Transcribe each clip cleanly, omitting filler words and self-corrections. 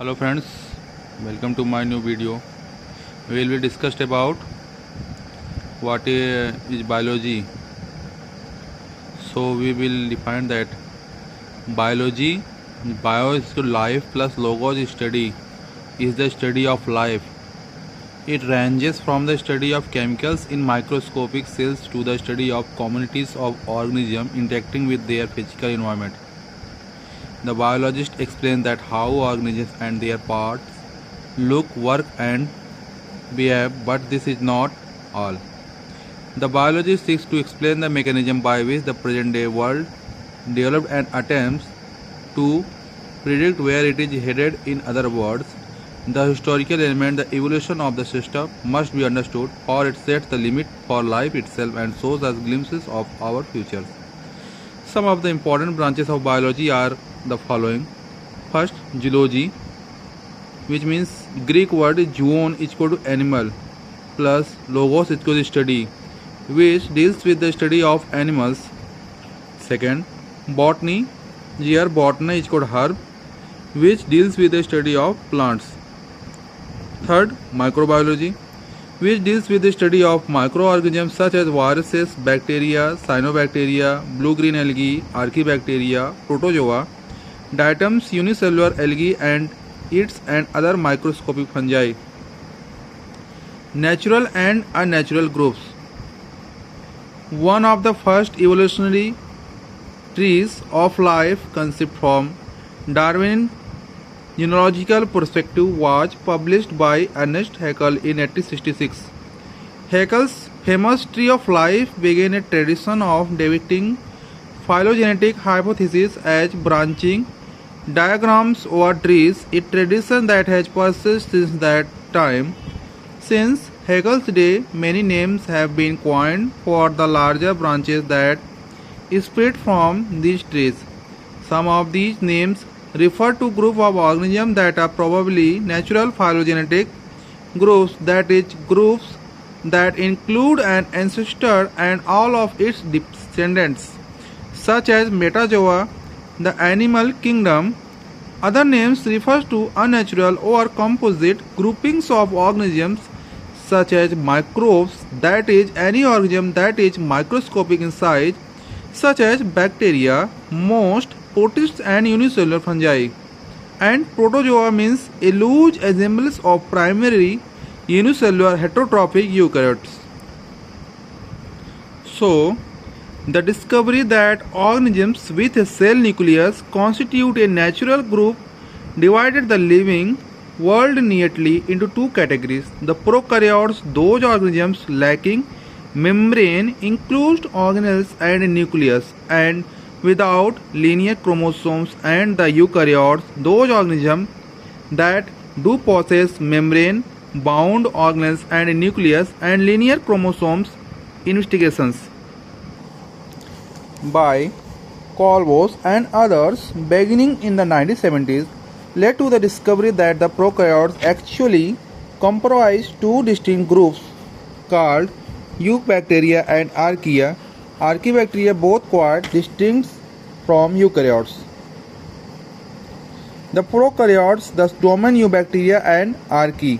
Hello friends, welcome to my new video. We will be discussed about what is biology. So we will define that biology, bio is to life plus logos is study, is the study of life. It ranges from the study of chemicals in microscopic cells to the study of communities of organisms interacting with their physical environment. The biologist explains that how organisms and their parts look, work and behave, but this is not all. The biologist seeks to explain the mechanism by which the present day world developed and attempts to predict where it is headed. In other words, the historical element, the evolution of the system must be understood, for it sets the limit for life itself and shows us glimpses of our future. Some of the important branches of biology are the following. First, zoology, which means Greek word zoon is equal to animal plus logos is equal to study, which deals with the study of animals. Second, botany, here botany is equal to herb, which deals with the study of plants. Third, microbiology, which deals with the study of microorganisms such as viruses, bacteria, cyanobacteria, blue-green algae, archaebacteria, protozoa, diatoms, unicellular algae and its and other microscopic fungi. Natural and unnatural groups. One of the first evolutionary trees of life concept from Darwinian genealogical perspective was published by Ernest Haeckel in 1866. Haeckel's famous Tree of Life began a tradition of depicting phylogenetic hypotheses as branching diagrams over trees, a tradition that has persisted since that time. Since Haeckel's day, many names have been coined for the larger branches that spread from these trees. Some of these names refer to groups of organisms that are probably natural phylogenetic groups, that is, groups that include an ancestor and all of its descendants, such as Metazoa, the animal kingdom. Other names refer to unnatural or composite groupings of organisms, such as microbes, that is, any organism that is microscopic in size, such as bacteria, most protists and unicellular fungi. And protozoa means a loose assemblage of primary unicellular heterotrophic eukaryotes. So, the discovery that organisms with a cell nucleus constitute a natural group divided the living world neatly into two categories. The prokaryotes, those organisms lacking membrane, enclosed organelles and nucleus, and without linear chromosomes, and the eukaryotes, those organisms that do possess membrane, bound organelles and nucleus and linear chromosomes. Investigations by Colbos and others beginning in the 1970s led to the discovery that the prokaryotes actually comprise two distinct groups called Eubacteria and Archaea. Archaebacteria both quite distinct from eukaryotes. The prokaryotes, the domain Eubacteria and Archaea.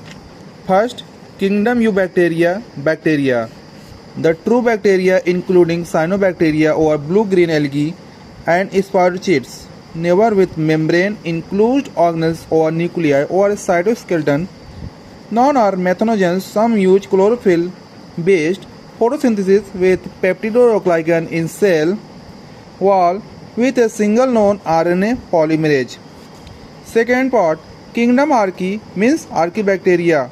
First, kingdom Eubacteria, bacteria. The true bacteria including cyanobacteria or blue-green algae and spirochetes, never with membrane, enclosed organelles or nuclei or cytoskeleton. None are methanogens. Some use chlorophyll-based photosynthesis with peptidoglycan in cell wall with a single known RNA polymerase. Second part, kingdom Archaea means Archaebacteria,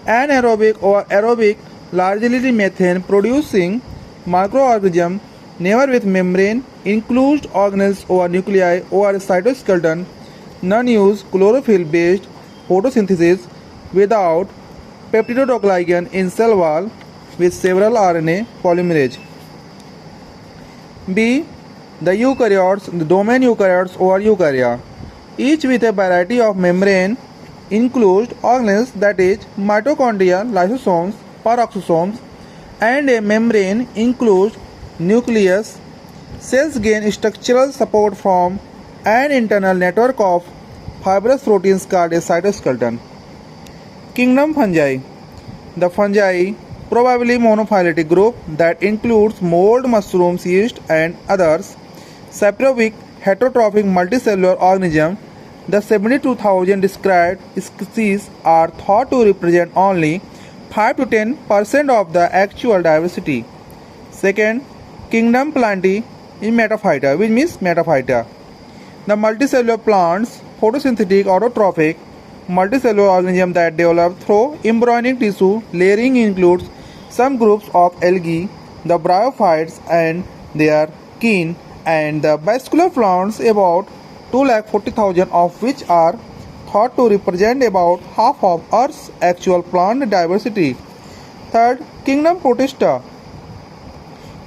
anaerobic or aerobic, largely methane producing microorganism, never with membrane, enclosed organelles or nuclei or cytoskeleton. None use chlorophyll based photosynthesis without peptidoglycan in cell wall with several RNA polymerase. B. The eukaryotes, the domain eukaryotes or eukarya, each with a variety of membrane enclosed organelles, that is, mitochondria, lysosomes, peroxisomes, and a membrane enclosed nucleus. Cells gain structural support from an internal network of fibrous proteins called a cytoskeleton. Kingdom fungi. The fungi, probably monophyletic group that includes mold, mushrooms, yeast, and others. Saprobic heterotrophic multicellular organism. The 72,000 described species are thought to represent only 5 to 10% of the actual diversity. Second, kingdom plantae in Metaphyta, which means Metaphyta. The multicellular plants, photosynthetic autotrophic multicellular organisms that develop through embryonic tissue layering includes some groups of algae, the bryophytes and their kin, and the vascular plants, about 240,000 of which are thought to represent about half of Earth's actual plant diversity. Third, kingdom Protista.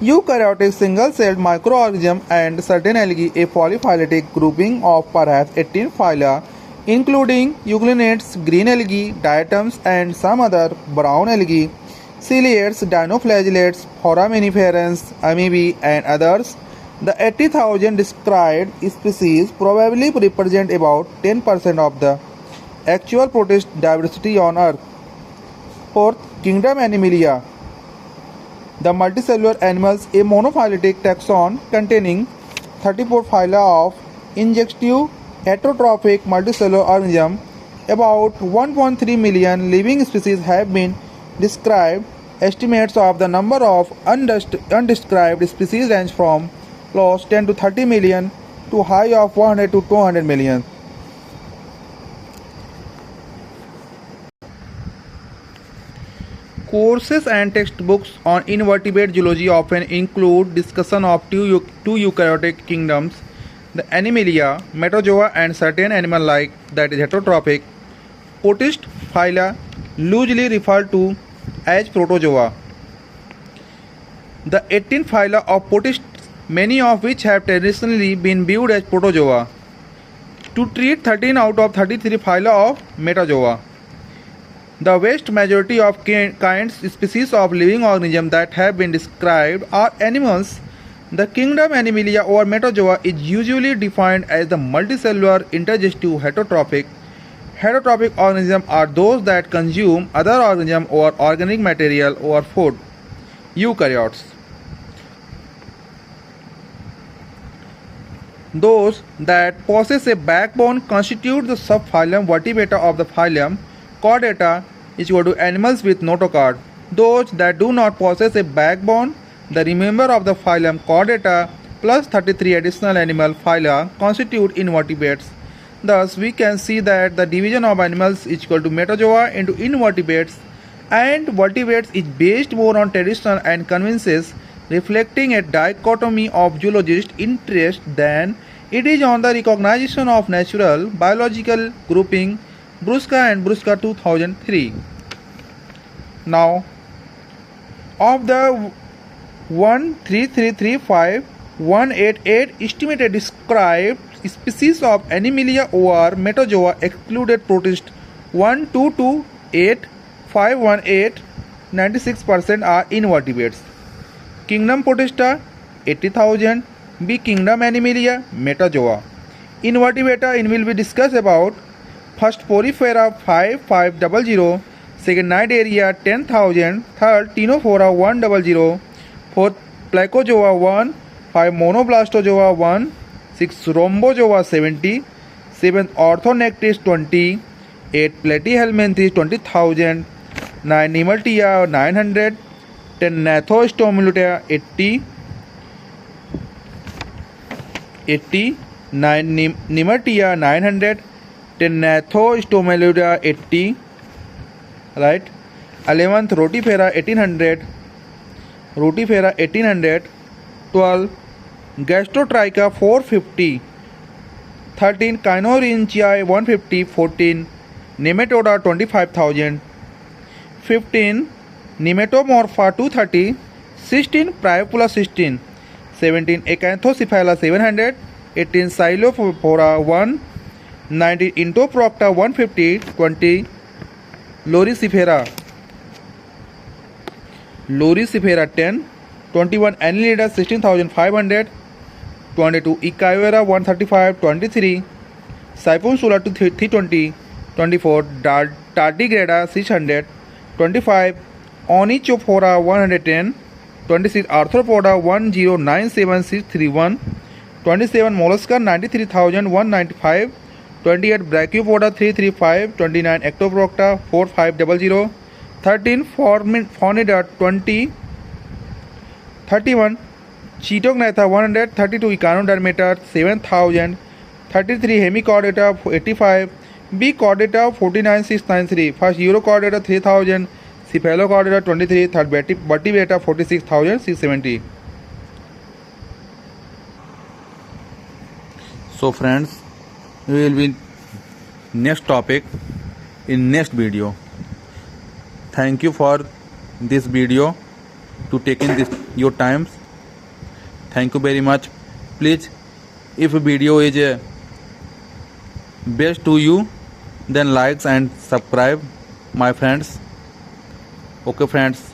Eukaryotic single-celled microorganisms and certain algae, a polyphyletic grouping of perhaps 18 phyla, including euglenids, green algae, diatoms, and some other brown algae, ciliates, dinoflagellates, foraminiferans, amoebae, and others. The 80,000 described species probably represent about 10% of the actual protist diversity on Earth. Fourth, kingdom Animalia. The multicellular animals, a monophyletic taxon containing 34 phyla of injective heterotrophic multicellular organisms. About 1.3 million living species have been described. Estimates of the number of undescribed species range from lost 10 to 30 million to high of 100 to 200 million. Courses and textbooks on invertebrate zoology often include discussion of two eukaryotic kingdoms, the Animalia, Metazoa, and certain animal-like, that is heterotrophic, protist phyla, loosely referred to as protozoa. The 18 phyla of protists, many of which have traditionally been viewed as protozoa, to treat 13 out of 33 phyla of metazoa. The vast majority of kinds, species of living organisms that have been described are animals. The kingdom Animalia or Metazoa is usually defined as the multicellular intergestive heterotrophic. Heterotrophic organisms are those that consume other organisms or organic material or food. Eukaryotes. Those that possess a backbone constitute the subphylum Vertebrata of the phylum Chordata, is equal to animals with notochord. Those that do not possess a backbone, the remainder of the phylum Chordata plus 33 additional animal phyla constitute invertebrates. Thus, we can see that the division of animals is equal to Metazoa into invertebrates, and vertebrates is based more on traditional and conventions, reflecting a dichotomy of zoologist interest than it is on the recognition of natural biological grouping. Brusca and Brusca 2003. Now, of the 13335,188 estimated described species of Animalia or Metazoa excluded protist 1228518, 96% are invertebrates. Kingdom Protista 80,000, B Kingdom Animalia, Metazoa. Invertebrata in will be discussed about. First Porifera 5500, second Cnidaria 10,000, third Ctenophora 100, fourth Placozoa 1, 5 Monoblastozoa 1, 6 Rhombozoa 70, 7th Orthonectes 20, 8 Platyhelminthes 20,000, 9 Nemertea 900, 10 Gnathostomata 80, 9 Nemertea 900, 10 Gnathostomata 80, right? 11th Rotifera 1800, 12 Gastrotricha 450, 13 Chinorhynchiae 150, 14 Nematoda 25,000, 15 Nematomorpha 230, 16 Priapula 16, 17 Acanthocephala 700, 18 Xylophora 1, 19 Intoprocta 150, 20 Loricifera 10, 21 Annelida 16,500, 22 Echeveria 135, 23 Saipunzula to 320, 24, Tardigrada 600, 25, Onychophora 110, 26, Arthropoda 1097631, 27, Mollusca 93,195, 28, Brachiopoda 335, 29, Ectoprocta 4500, 13, Faunida 20, 31, Chaetognatha 100, 32, Echinodermata 7000, 33, Hemichordata 85, B. chordata 49693, first Urochordata 3000, Cephalochordata 23, third Vertebrata 46,670. So friends, we will be next topic in next video. Thank you for this video to taking this your times. Thank you very much. Please, if video is best to you, then likes and subscribe, my friends. Okay friends,